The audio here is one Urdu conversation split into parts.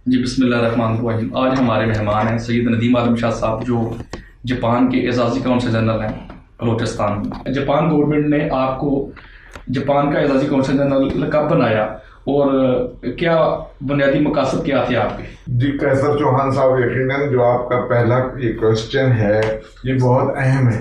جی بسم اللہ الرحمن الرحیم۔ آج ہمارے مہمان ہیں سید ندیم عالم شاہ صاحب، جو جاپان کے اعزازی کونسل جنرل ہیں بلوچستان میں۔ جاپان گورنمنٹ نے آپ کو جاپان کا اعزازی کونسل جنرل کب بنایا اور کیا بنیادی مقاصد کیا تھے آپ کے؟ جی قیصر چوہان صاحب، یقیناً جو آپ کا پہلا یہ کوشچن ہے یہ بہت اہم ہے۔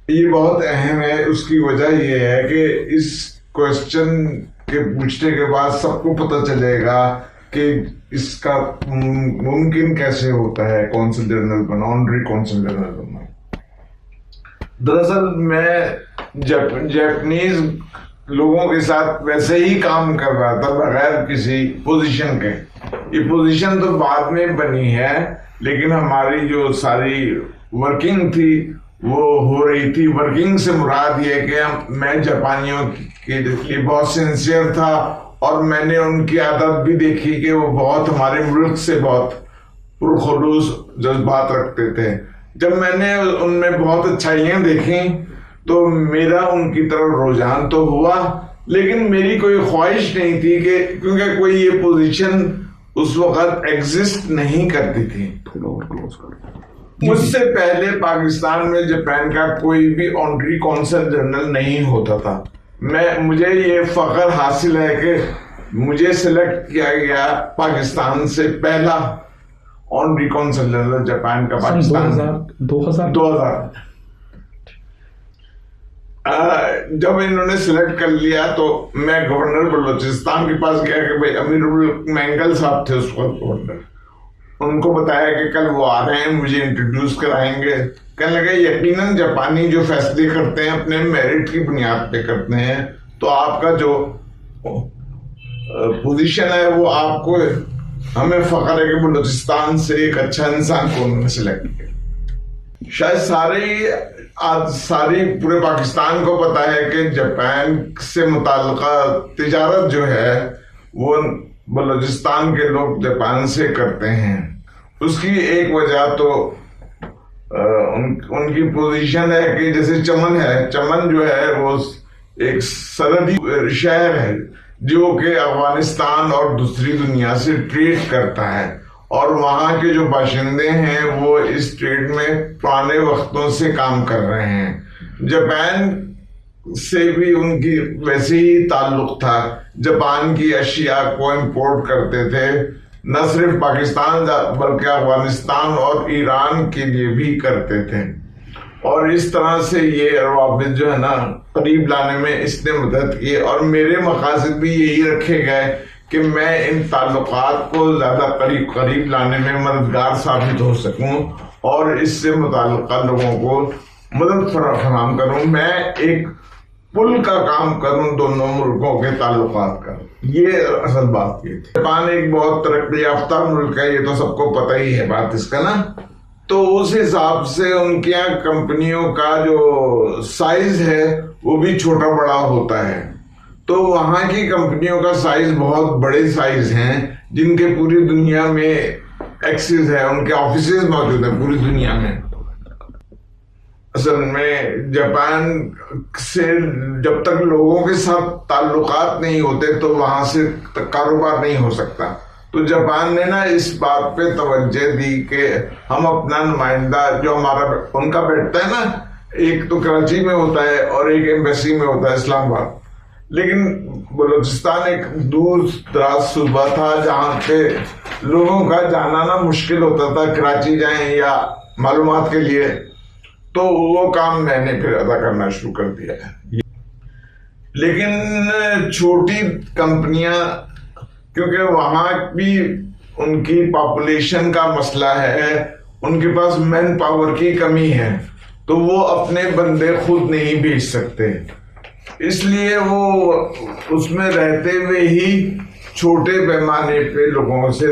یہ بہت اہم ہے، اس کی وجہ یہ ہے کہ اس کوشچن کے پوچھنے کے بعد سب کو پتہ چلے گا کہ اس کا ممکن کیسے ہوتا ہے کونسل جنرل بنا، آنری کونسل جنرل بنا۔ دراصل میں جاپنیز لوگوں کے ساتھ ویسے ہی کام کر رہا تھا بغیر کسی پوزیشن کے۔ یہ پوزیشن تو بعد میں بنی ہے، لیکن ہماری جو ساری ورکنگ تھی وہ ہو رہی تھی۔ ورکنگ سے مراد یہ کہ میں جاپانیوں کے لیے بہت سنسیئر تھا، اور میں نے ان کی عادت بھی دیکھی کہ وہ بہت ہمارے ملک سے بہت پرخلوص جذبات رکھتے تھے۔ جب میں نے ان میں بہت اچھائیاں دیکھیں تو میرا ان کی طرف رجحان تو ہوا، لیکن میری کوئی خواہش نہیں تھی کہ کیونکہ کوئی یہ پوزیشن اس وقت ایگزسٹ نہیں کرتی تھی۔ مجھ سے پہلے پاکستان میں جاپان کا کوئی بھی آنری کونسل جنرل نہیں ہوتا تھا۔ مجھے یہ فخر حاصل ہے کہ مجھے سلیکٹ کیا گیا پاکستان سے پہلا آنری کونسل جنرل جاپان کا پاکستان 2000۔ جب انہوں نے سلیکٹ کر لیا تو میں گورنر بلوچستان کے پاس گیا کہ بھائی امیر مینگل صاحب تھے اس وقت گورنر، ان کو بتایا کہ کل وہ آ رہے ہیں، مجھے انٹروڈیوس کرائیں گے۔ کہنے لگے یقیناً جاپانی جو فیصلے کرتے ہیں اپنے میرٹ کی بنیاد پہ کرتے ہیں، تو آپ کا جو پوزیشن ہے وہ آپ کو، ہمیں فخر ہے کہ بلوچستان سے ایک اچھا انسان کو انہوں نے سلیکٹ کیا۔ شاید ساری پورے پاکستان کو پتا ہے کہ جاپان سے متعلقہ تجارت جو ہے وہ بلوچستان کے لوگ جاپان سے کرتے ہیں۔ اس کی ایک وجہ تو ان کی پوزیشن ہے کہ جیسے چمن ہے، چمن جو ہے وہ ایک سرحدی شہر ہے جو کہ افغانستان اور دوسری دنیا سے ٹریڈ کرتا ہے، اور وہاں کے جو باشندے ہیں وہ اس ٹریڈ میں پرانے وقتوں سے کام کر رہے ہیں۔ جاپان سے بھی ان کی ویسے ہی تعلق تھا، جاپان کی اشیاء کو امپورٹ کرتے تھے، نہ صرف پاکستان بلکہ افغانستان اور ایران کے لیے بھی کرتے تھے، اور اس طرح سے یہ روابط جو ہے نا قریب لانے میں اس نے مدد کی، اور میرے مقاصد بھی یہی رکھے گئے کہ میں ان تعلقات کو زیادہ قریب لانے میں مددگار ثابت ہو سکوں اور اس سے متعلقہ لوگوں کو مدد فراہم کروں، میں ایک پل کا کام کروں دونوں ملکوں کے تعلقات کا۔ یہ اصل بات یہ تھی۔ جاپان ایک بہت ترقی یافتہ ملک ہے، یہ تو سب کو پتہ ہی ہے بات اس کا نا، تو اس حساب سے ان کے یہاں کمپنیوں کا جو سائز ہے وہ بھی چھوٹا بڑا ہوتا ہے، تو وہاں کی کمپنیوں کا سائز بہت بڑے سائز ہیں جن کے پوری دنیا میں ایکسس ہے، ان کے آفیسز موجود ہیں پوری دنیا میں۔ اصل میں جاپان سے جب تک لوگوں کے ساتھ تعلقات نہیں ہوتے تو وہاں سے کاروبار نہیں ہو سکتا، تو جاپان نے نا اس بات پہ توجہ دی کہ ہم اپنا نمائندہ جو ہمارا ان کا بیٹھتا ہے نا، ایک تو کراچی میں ہوتا ہے اور ایک ایمبیسی میں ہوتا ہے اسلام آباد، لیکن بلوچستان ایک دور دراز صوبہ تھا جہاں پہ لوگوں کا جانا نا مشکل ہوتا تھا، کراچی جائیں یا معلومات کے لیے، تو وہ کام میں نے پھر ادا کرنا شروع کر دیا ہے۔ لیکن چھوٹی کمپنیاں، کیونکہ وہاں بھی ان کی پاپولیشن کا مسئلہ ہے، ان کے پاس مین پاور کی کمی ہے، تو وہ اپنے بندے خود نہیں بھیج سکتے، اس لیے وہ اس میں رہتے ہوئے ہی چھوٹے پیمانے پہ لوگوں سے،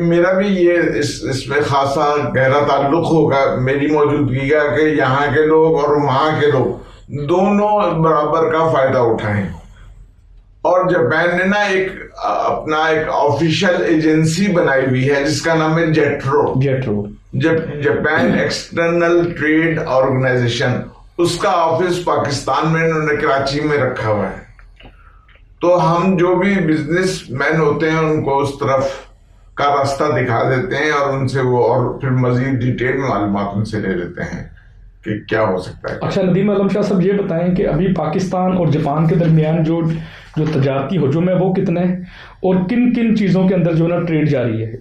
میرا بھی یہ اس میں خاصا گہرا تعلق ہوگا میری موجودگی کا کہ یہاں کے لوگ اور وہاں کے لوگ دونوں برابر کا فائدہ اٹھائیں۔ اور جاپان نے نا اپنا ایک آفیشیل ایجنسی بنائی ہوئی ہے جس کا نام ہے JETRO, Japan external trade organisation, اس کا آفس پاکستان میں انہوں نے کراچی میں رکھا ہوا ہے۔ تو ہم جو بھی بزنس مین ہوتے ہیں ان کو اس طرف کا راستہ دکھا دیتے ہیں اور ان سے وہ اور پھر مزید ڈیٹیل معلومات ان سے لے لیتے ہیں کہ کیا ہو سکتا ہے. اچھا ندیم عالم شاہ صاحب یہ بتائیں کہ ابھی پاکستان اور جاپان کے درمیان جو تجارتی ہجوم ہے وہ کتنا ہے اور کن کن چیزوں کے اندر جو نا ٹریڈ جاری ہے؟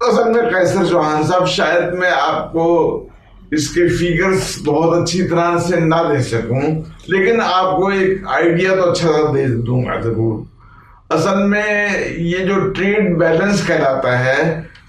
اصل میں قیصر چوہان صاحب شاید میں آپ کو اس کے فیگرز بہت اچھی طرح سے نہ دے سکوں، لیکن آپ کو ایک آئیڈیا تو اچھا سا دے دوں گا ضرور. اصل میں یہ جو ٹریڈ بیلنس کہلاتا ہے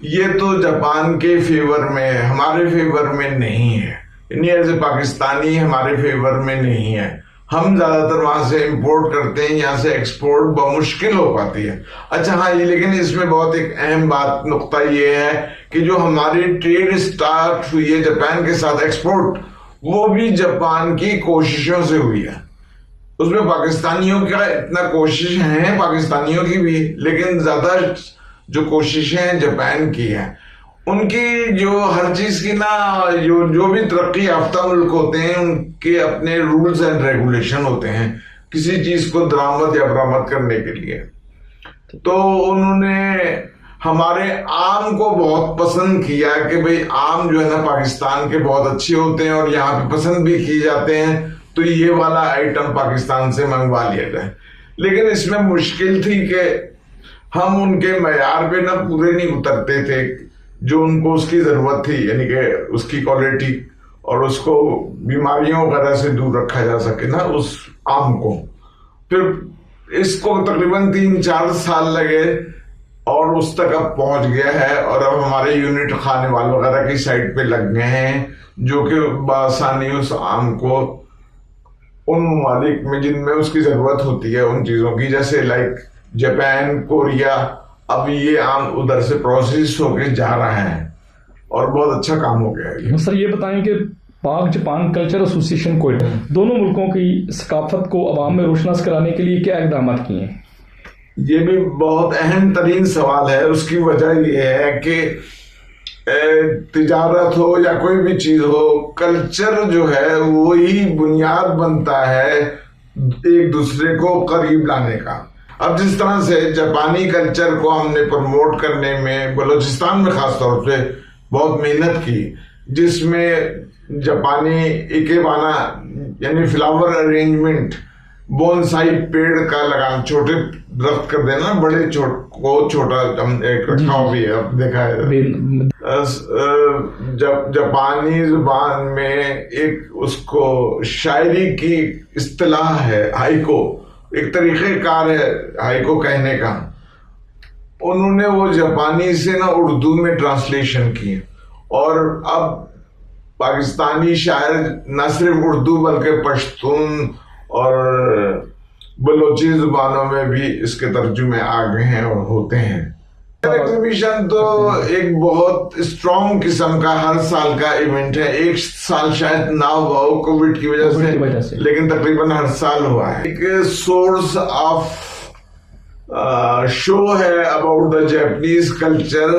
یہ تو جاپان کے فیور میں، ہمارے فیور میں نہیں ہے، یعنی ایز اے پاکستانی ہمارے فیور میں نہیں ہے. ہم زیادہ تر وہاں سے امپورٹ کرتے ہیں، یہاں سے ایکسپورٹ بمشکل ہو پاتی ہے. اچھا ہاں یہ لیکن اس میں بہت ایک اہم بات نقطہ یہ ہے کہ جو ہماری ٹریڈ اسٹارٹ ہوئی ہے جاپان کے ساتھ ایکسپورٹ، وہ بھی جاپان کی کوششوں سے ہوئی ہے. اس میں پاکستانیوں کا اتنا کوشش ہیں، پاکستانیوں کی بھی، لیکن زیادہ جو کوششیں جاپان کی ہیں. ان کی جو ہر چیز کی نا جو بھی ترقی یافتہ ملک ہوتے ہیں ان کے اپنے رولز اینڈ ریگولیشن ہوتے ہیں کسی چیز کو درآمد یا برآمد کرنے کے لیے. تو انہوں نے ہمارے آم کو بہت پسند کیا کہ بھئی آم جو ہے نا پاکستان کے بہت اچھے ہوتے ہیں اور یہاں پہ پسند بھی کیے جاتے ہیں، تو یہ والا آئٹم پاکستان سے منگوا لیا جائے. لیکن اس میں مشکل تھی کہ ہم ان کے معیار پہ نہ پورے نہیں اترتے تھے جو ان کو اس کی ضرورت تھی، یعنی کہ اس کی کوالٹی اور اس کو بیماریوں وغیرہ سے دور رکھا جا سکے نا اس آم کو. پھر اس کو تقریباً 3-4 سال لگے اور اس تک اب پہنچ گیا ہے، اور اب ہمارے یونٹ کھانے والوں وغیرہ کی سائٹ پہ لگ گئے ہیں جو کہ بآسانی اس آم کو ان ممالک میں جن میں اس کی ضرورت ہوتی ہے ان چیزوں کی، جیسے لائک جاپان، کوریا، اب یہ آم ادھر سے پروسیس ہو کے جا رہا ہے اور بہت اچھا کام ہو گیا ہے. سر یہ بتائیں کہ پاک جاپان کلچر ایسوسی کوئٹہ دونوں ملکوں کی ثقافت کو عوام میں روشناس کرانے کے لیے کیا اقدامات کیے ہیں؟ یہ بھی بہت اہم ترین سوال ہے. اس کی وجہ یہ ہے کہ تجارت ہو یا کوئی بھی چیز ہو، کلچر جو ہے وہی بنیاد بنتا ہے ایک دوسرے کو قریب لانے کا. اب جس طرح سے جاپانی کلچر کو ہم نے پروموٹ کرنے میں بلوچستان میں خاص طور پہ بہت محنت کی، جس میں جاپانی ایکیبانا یعنی فلاور ارینجمنٹ، بونسائی پیڑ کا لگانا، چھوٹے درخت کر دینا، بڑے کو چھوٹا ہم ایک رکھا بھی ہے، دیکھا ہے. جاپانی زبان میں ایک اس کو شاعری کی اصطلاح ہے ہائیکو، ایک طریقہ کار ہے ہائیکو کہنے کا. انہوں نے وہ جاپانی سے نا اردو میں ٹرانسلیشن کی، اور اب پاکستانی شاعر نہ صرف اردو بلکہ پشتون اور بلوچی زبانوں میں بھی اس کے ترجمے آ گئے ہیں اور ہوتے ہیں. ایگزیبیشن تو ایک بہت اسٹرانگ قسم کا ہر سال کا ایونٹ ہے. ایک سال شاید نہ ہوا ہو کووڈ کی وجہ سے، لیکن تقریباً ہر سال ہوا ہے. ایک سورس آف شو ہے اباؤٹ دا جیپنیز کلچر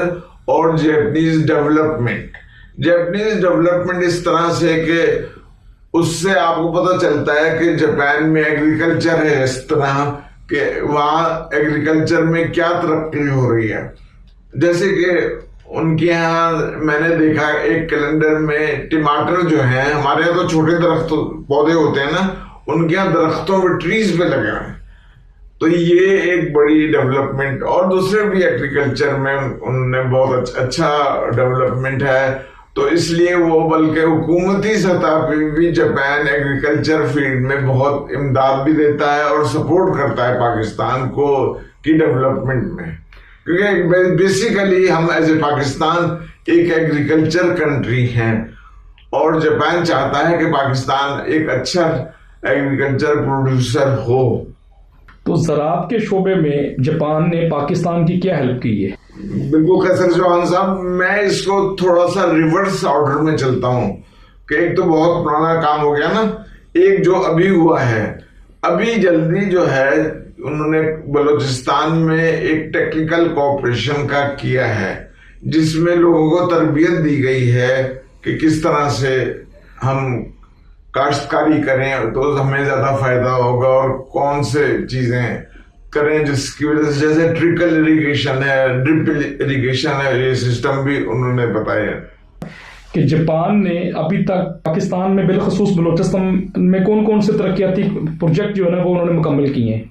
اور جیپنیز ڈیولپمنٹ. جیپنیز ڈیولپمنٹ اس طرح سے کہ اس سے آپ کو پتہ چلتا ہے کہ جاپان میں ایگریکلچر ہے اس طرح کہ وہاں ایگریکلچر میں کیا ترقی ہو رہی ہے. جیسے کہ ان کے یہاں میں نے دیکھا ایک کیلنڈر میں ٹماٹر جو ہیں، ہمارے یہاں تو چھوٹے درخت پودے ہوتے ہیں نا، ان کے یہاں درختوں پہ ٹریز پہ لگے ہوئے ہیں. تو یہ ایک بڑی ڈیولپمنٹ، اور دوسرے بھی ایگریکلچر میں انہوں نے بہت اچھا ڈیولپمنٹ ہے. تو اس لیے وہ بلکہ حکومتی سطح پہ بھی جاپان ایگریکلچر فیلڈ میں بہت امداد بھی دیتا ہے اور سپورٹ کرتا ہے پاکستان کو کی ڈیولپمنٹ میں. کیونکہ بیسیکلی ہم ایز اے پاکستان ایک ایگریکلچر کنٹری ہیں، اور جاپان چاہتا ہے کہ پاکستان ایک اچھا ایگریکلچر پروڈیوسر ہو. تو زراعت کے شعبے میں جاپان نے پاکستان کی کیا ہیلپ کی ہے؟ بالکل قیصر چوہان صاحب، میں اس کو تھوڑا سا ریورس آرڈر میں چلتا ہوں کہ ایک تو بہت پرانا کام ہو گیا نا، ایک جو ابھی ہوا ہے، ابھی جلدی جو ہے انہوں نے بلوچستان میں ایک ٹیکنیکل کوآپریشن کا کیا ہے، جس میں لوگوں کو تربیت دی گئی ہے کہ کس طرح سے ہم کاشتکاری کریں تو ہمیں زیادہ فائدہ ہوگا اور کون سے چیزیں کریں جس کی وجہ سے جیسے ٹرکل اریگیشن ہے, ڈرپ اریگیشن ہے, یہ سسٹم بھی انہوں نے بتایا ہے. کہ جاپان نے ابھی تک پاکستان میں بالخصوص بلوچستان میں کون کون سے ترقیاتی پروجیکٹ جو ہے نا وہ انہوں نے مکمل کیے ہیں؟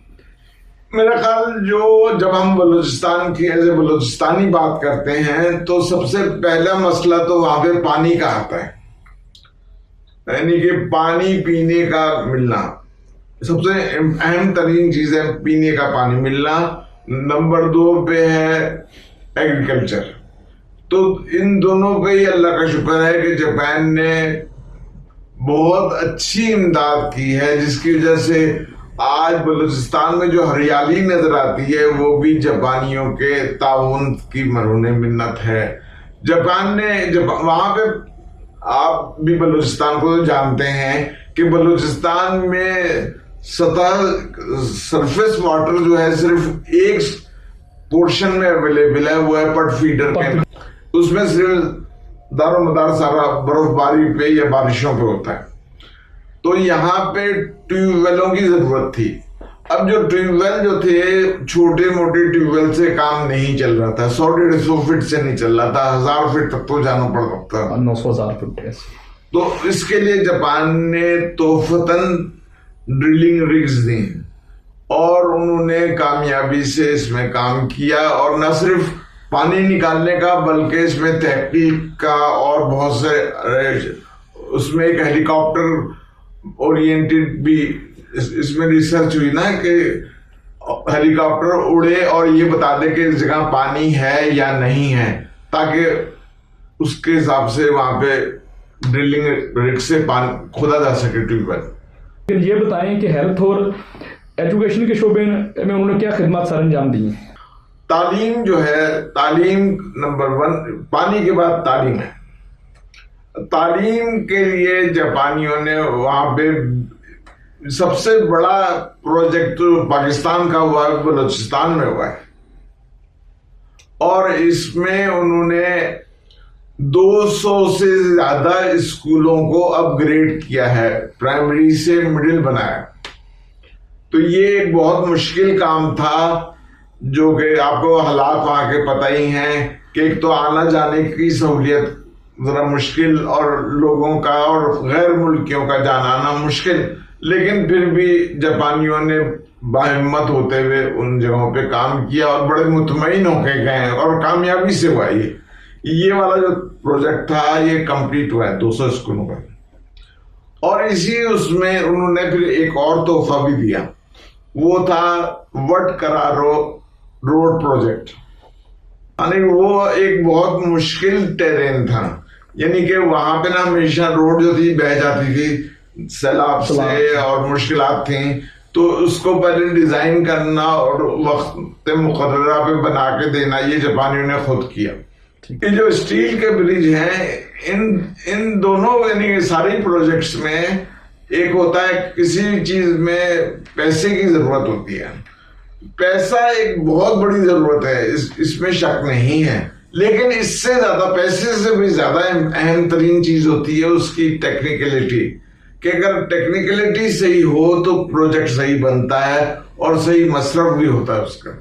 میرا خیال جب ہم بلوچستان کی ایز اے بلوچستانی بات کرتے ہیں تو سب سے پہلا مسئلہ تو وہاں پہ پانی کا آتا ہے, یعنی کہ پانی پینے کا ملنا سب سے اہم ترین چیز ہے, پینے کا پانی ملنا. نمبر 2 پہ ہے ایگریکلچر. تو ان دونوں پہ ہی اللہ کا شکر ہے کہ جاپان نے بہت اچھی امداد کی ہے, جس کی وجہ سے آج بلوچستان میں جو ہریالی نظر آتی ہے وہ بھی جاپانیوں کے تعاون کی مرہون منت ہے. جاپان نے وہاں پہ آپ بھی بلوچستان کو جانتے ہیں کہ بلوچستان میں سرفیس واٹر جو ہے صرف ایک پورشن میں اویلیبل ہے, وہ ہے پٹ فیڈر کے. اس میں صرف دار و مدار سارا برف باری پہ یا بارشوں پہ ہوتا ہے. تو یہاں پہ ٹیوب ویلوں کی ضرورت تھی. اب جو ٹیوب ویل جو تھے چھوٹے موٹے ٹیوب ویل سے کام نہیں چل رہا تھا, 100-150 فٹ سے نہیں چل رہا تھا, 1000 فٹ تک تو جانا پڑ سکتا تھا, 900,000 فٹ. تو اس کے لیے جاپان نے تحفتاً ڈرلنگ رگز دی اور انہوں نے کامیابی سے اس میں کام کیا, اور نہ صرف پانی نکالنے کا بلکہ اس میں تحقیق کا اور بہت سے, اس میں ایک ہیلی کاپٹر اورینٹڈ بھی اس میں ریسرچ ہوئی نا کہ ہیلی کاپٹر اڑے اور یہ بتا دے کہ اس جگہ پانی ہے یا نہیں ہے, تاکہ اس کے حساب سے وہاں پہ ڈرلنگ رگ سے پانی کھودا جا سکے ٹیوب ویل. یہ بتائیں کہ ہیلتھ اور ایجوکیشن کے شعبے میں انہوں نے کیا خدمات سر انجام دی ہیں؟ تعلیم جو ہے, تعلیم نمبر 1, پانی کے بعد تعلیم ہے. تعلیم کے لیے جاپانیوں نے وہاں پہ سب سے بڑا پروجیکٹ پاکستان کا ہوا ہے, بلوچستان میں ہوا ہے, اور اس میں انہوں نے 200 سے زیادہ اسکولوں کو اپ گریڈ کیا ہے, پرائمری سے مڈل بنایا. تو یہ ایک بہت مشکل کام تھا, جو کہ آپ کو حالات وہاں کے پتہ ہی ہیں کہ ایک تو آنا جانے کی سہولیت ذرا مشکل, اور لوگوں کا اور غیر ملکیوں کا جانا آنا مشکل, لیکن پھر بھی جاپانیوں نے باہمت ہوتے ہوئے ان جگہوں پہ کام کیا اور بڑے مطمئن ہو کے گئے اور کامیابی سے ہوا. یہ والا جو پروجیکٹ تھا یہ کمپلیٹ ہوا ہے 200 اسکولوں کا. اور اسی اس میں انہوں نے پھر ایک اور تحفہ بھی دیا, وہ تھا وٹ کرارو روڈ پروجیکٹ. یعنی وہ ایک بہت مشکل ٹیرین تھا, یعنی کہ وہاں پہ نا ہمیشہ روڈ جو تھی بہہ جاتی تھی سیلاب سے اور مشکلات تھیں, تو اس کو پہلے ڈیزائن کرنا اور وقت مقررہ پہ بنا کے دینا یہ جاپانیوں نے خود کیا. یہ جو اسٹیل کے برج ہیں ان دونوں یعنی ساری پروجیکٹس میں ایک ہوتا ہے کسی بھی چیز میں پیسے کی ضرورت ہوتی ہے. پیسہ ایک بہت بڑی ضرورت ہے, اس میں شک نہیں ہے, لیکن اس سے زیادہ, پیسے سے بھی زیادہ اہم ترین چیز ہوتی ہے اس کی ٹیکنیکلٹی, کہ اگر ٹیکنیکلٹی صحیح ہو تو پروجیکٹ صحیح بنتا ہے اور صحیح مصرف بھی ہوتا ہے اس کا.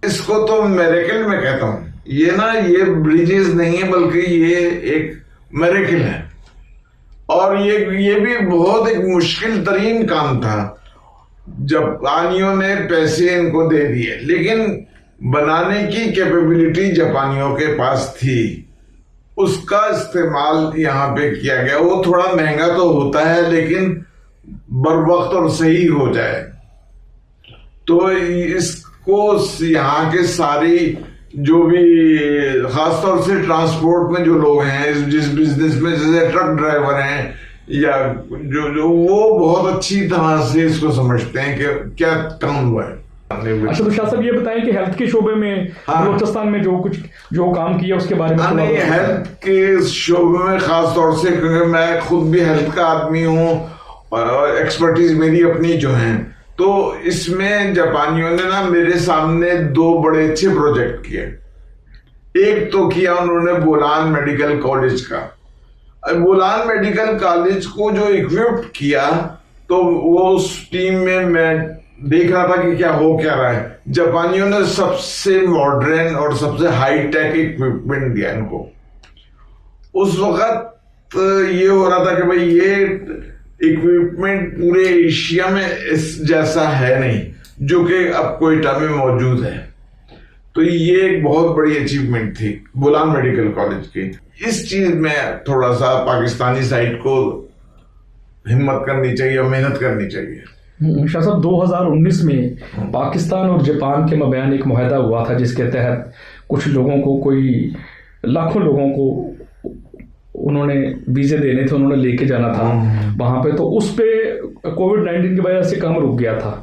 اس کو تو میریکل میں کہتا ہوں, یہ بریجز نہیں ہے بلکہ یہ ایک میریکل ہے. اور یہ بھی بہت ایک مشکل ترین کام تھا. جاپانیوں نے پیسے ان کو دے دیے, لیکن بنانے کی کیپیبلٹی جاپانیوں کے پاس تھی, اس کا استعمال یہاں پہ کیا گیا. وہ تھوڑا مہنگا تو ہوتا ہے لیکن بر وقت اور صحیح ہو جائے تو اس کو یہاں کے ساری جو بھی خاص طور سے ٹرانسپورٹ میں جو لوگ ہیں جس بزنس میں, جیسے ٹرک ڈرائیور ہیں یا جو وہ بہت اچھی طرح سے اس کو سمجھتے ہیں کہ کیا کام ہوا ہے. اچھا تو شاہ صاحب یہ بتائیں کہ ہیلتھ کے شعبے میں بلوچستان میں جو کام کیا اس کے بارے میں. ہیلتھ کے شعبے میں خاص طور سے کیونکہ میں خود بھی ہیلتھ کا آدمی ہوں اور ایکسپرٹیز میری اپنی جو ہیں, تو اس میں جاپانیوں نے نا میرے سامنے 2 بڑے اچھے پروجیکٹ کیے. ایک تو کیا انہوں نے بولان میڈیکل کالج کا. بولان میڈیکل کالج کو جو اکوپڈ کیا تو وہ اس ٹیم میں دیکھ رہا تھا کہ کیا ہو کیا رہا ہے. جاپانیوں نے سب سے ماڈرن اور سب سے ہائی ٹیک اکوپمنٹ دیا ان کو. اس وقت یہ ہو رہا تھا کہ بھئی یہ اکوپمنٹ پورے ایشیا میں اس جیسا ہے نہیں جو کہ اب کوئٹہ میں موجود ہے. تو یہ ایک بہت بڑی اچیومنٹ تھی بولان میڈیکل کالج کی. اس چیز میں تھوڑا سا پاکستانی سائٹ کو ہمت کرنی چاہیے اور محنت کرنی چاہیے. شاہ صاحب 2019 میں پاکستان اور جاپان کے مابین ایک معاہدہ ہوا تھا جس کے تحت کچھ لوگوں کو کوئی لاکھوں لوگوں کو انہوں نے ویزے دینے تھے, انہوں نے لے کے جانا تھا وہاں پہ. تو اس پہ کووڈ-19 کی وجہ سے کام رک گیا تھا.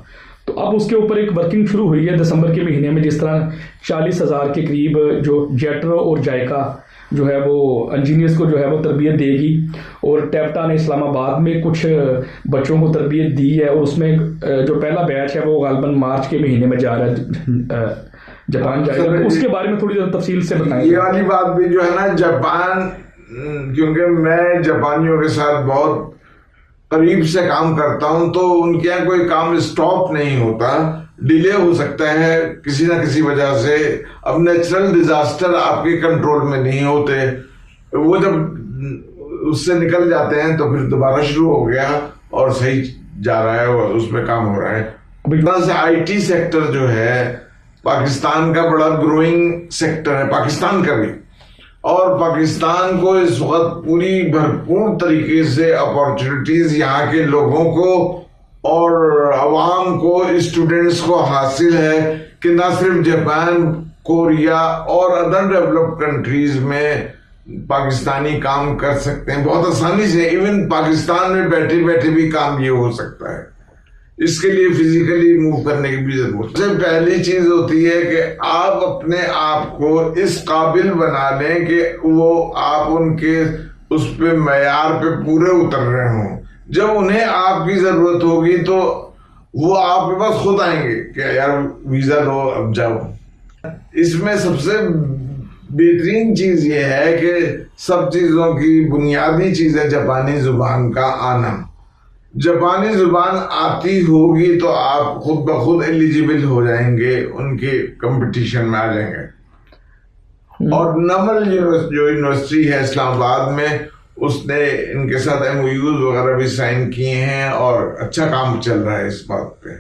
تو اب اس کے اوپر ایک ورکنگ شروع ہوئی ہے دسمبر کے مہینے میں, جس طرح 40,000 کے قریب جو جیٹرو اور جائکا جو ہے وہ انجینئرس کو جو ہے وہ تربیت دے گی, اور ٹیپٹا نے اسلام آباد میں کچھ بچوں کو تربیت دی ہے, اور اس میں جو پہلا بیچ ہے وہ غالباً مارچ کے مہینے میں جا رہا ہے جاپان جائے گا. اس کے بارے میں تھوڑی تفصیل سے بتائیں. یہ والی بات بھی جو ہے نا, جاپان, کیونکہ میں جاپانیوں کے ساتھ بہت قریب سے کام کرتا ہوں, تو ان کے یہاں کوئی کام اسٹاپ نہیں ہوتا, ڈیلے ہو سکتا ہے کسی نہ کسی وجہ سے. اب نیچرل ڈیزاسٹر آپ کے کنٹرول میں نہیں ہوتے, وہ جب اس سے نکل جاتے ہیں تو پھر دوبارہ شروع ہو گیا اور صحیح جا رہا ہے اور اس میں کام ہو رہا ہے. سے آئی ٹی سیکٹر جو ہے پاکستان کا بڑا گروئنگ سیکٹر ہے, پاکستان کا بھی, اور پاکستان کو اس وقت پوری بھرپور طریقے سے اپارچونیٹیز یہاں کے لوگوں کو اور عوام کو, اسٹوڈنٹس کو حاصل ہے کہ نہ صرف جاپان, کوریا اور ادر ڈیولپڈ کنٹریز میں پاکستانی کام کر سکتے ہیں بہت آسانی سے. ایون پاکستان میں بیٹھے بیٹھے بھی کام یہ ہو سکتا ہے. اس کے لیے فزیکلی موو کرنے کی بھی ضرورت ہے. سب سے پہلی چیز ہوتی ہے کہ آپ اپنے آپ کو اس قابل بنا لیں کہ وہ آپ ان کے اس پہ معیار پہ پورے اتر رہے ہوں. جب انہیں آپ کی ضرورت ہوگی تو وہ آپ کے پاس خود آئیں گے کہ یار ویزا دو اب جاؤ. اس میں سب سے بہترین چیز یہ ہے کہ سب چیزوں کی بنیادی چیز ہے جاپانی زبان کا آنا. جاپانی زبان آتی ہوگی تو آپ خود بخود ایلیجیبل ہو جائیں گے, ان کے کمپٹیشن میں آ جائیں گے. اور نمل جو یونیورسٹی ہے اسلام آباد میں, اس نے ان کے ساتھ MOUs وغیرہ بھی سائن کیے ہیں اور اچھا کام چل رہا ہے اس بات پہ.